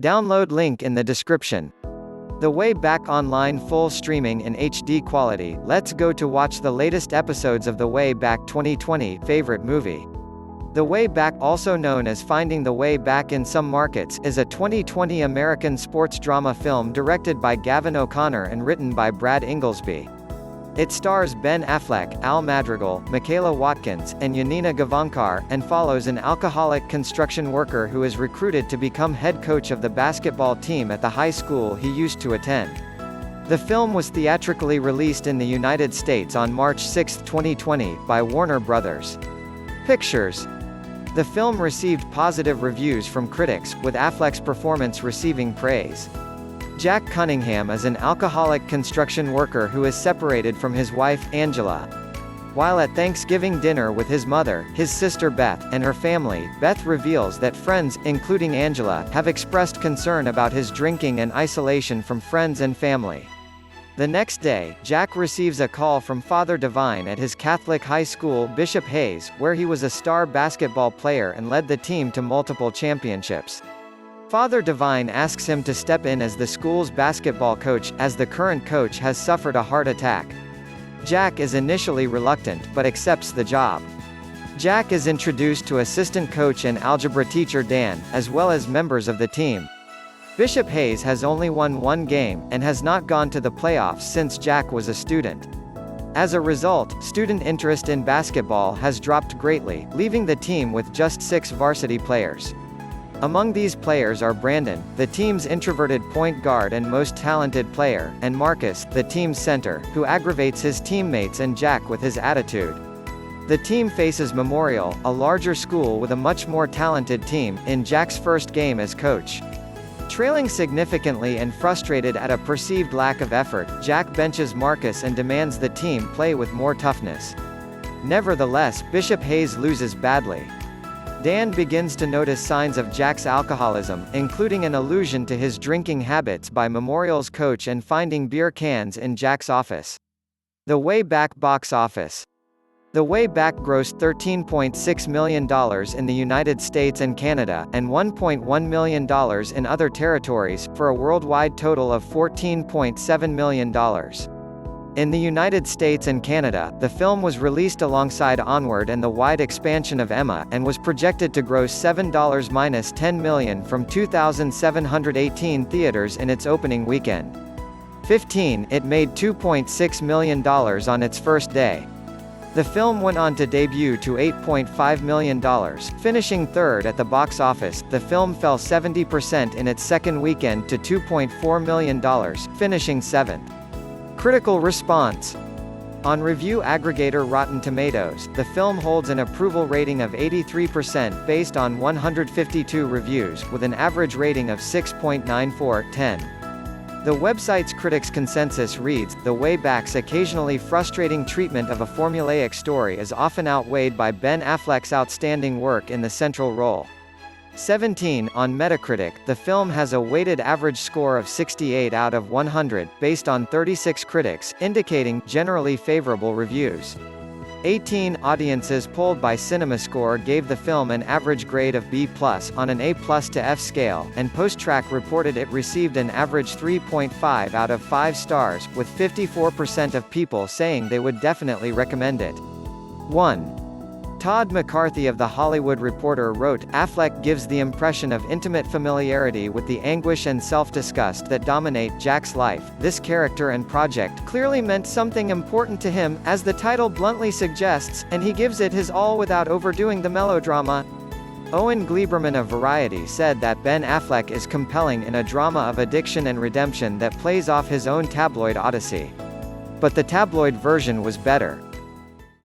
Download link in the description. The Way Back online full streaming in HD quality. Let's go to watch the latest episodes of The Way Back 2020 favorite movie. The Way Back, also known as Finding the Way Back in some markets, is a 2020 American sports drama film directed by Gavin O'Connor and written by Brad Ingelsby. It stars Ben Affleck, Al Madrigal, Michaela Watkins, and Yanina Gavankar, and follows an alcoholic construction worker who is recruited to become head coach of the basketball team at the high school he used to attend. The film was theatrically released in the United States on March 6, 2020, by Warner Bros. Pictures. The film received positive reviews from critics, with Affleck's performance receiving praise. Jack Cunningham is an alcoholic construction worker who is separated from his wife, Angela. While at Thanksgiving dinner with his mother, his sister Beth, and her family, Beth reveals that friends, including Angela, have expressed concern about his drinking and isolation from friends and family. The next day, Jack receives a call from Father Divine at his Catholic high school Bishop Hayes, where he was a star basketball player and led the team to multiple championships. Father Divine asks him to step in as the school's basketball coach, as the current coach has suffered a heart attack. Jack is initially reluctant, but accepts the job. Jack is introduced to assistant coach and algebra teacher Dan, as well as members of the team. Bishop Hayes has only won one game, and has not gone to the playoffs since Jack was a student. As a result, student interest in basketball has dropped greatly, leaving the team with just 6 varsity players. Among these players are Brandon, the team's introverted point guard and most talented player, and Marcus, the team's center, who aggravates his teammates and Jack with his attitude. The team faces Memorial, a larger school with a much more talented team, in Jack's first game as coach. Trailing significantly and frustrated at a perceived lack of effort, Jack benches Marcus and demands the team play with more toughness. Nevertheless, Bishop Hayes loses badly. Dan begins to notice signs of Jack's alcoholism, including an allusion to his drinking habits by Memorial's coach and finding beer cans in Jack's office. The Way Back box office. The Way Back grossed $13.6 million in the United States and Canada, and $1.1 million in other territories, for a worldwide total of $14.7 million. In the United States and Canada, the film was released alongside Onward and the wide expansion of Emma, and was projected to gross $7-10 million from 2,718 theaters in its opening weekend. It made $2.6 million on its first day. The film went on to debut to $8.5 million, finishing third at the box office. The film fell 70% in its second weekend to $2.4 million, finishing 7th. Critical response. On review aggregator Rotten Tomatoes, the film holds an approval rating of 83% based on 152 reviews, with an average rating of 6.94/10. The website's critics' consensus reads, "The Way Back's occasionally frustrating treatment of a formulaic story is often outweighed by Ben Affleck's outstanding work in the central role." 17 on Metacritic, the film has a weighted average score of 68 out of 100, based on 36 critics, indicating generally favorable reviews. 18 audiences polled by CinemaScore gave the film an average grade of B+ on an A+ to F scale, and PostTrack reported it received an average 3.5 out of 5 stars, with 54% of people saying they would definitely recommend it. 1. Todd McCarthy of The Hollywood Reporter wrote, "Affleck gives the impression of intimate familiarity with the anguish and self-disgust that dominate Jack's life. This character and project clearly meant something important to him, as the title bluntly suggests, and he gives it his all without overdoing the melodrama." Owen Gleiberman of Variety said that Ben Affleck is compelling in a drama of addiction and redemption that plays off his own tabloid odyssey. But the tabloid version was better.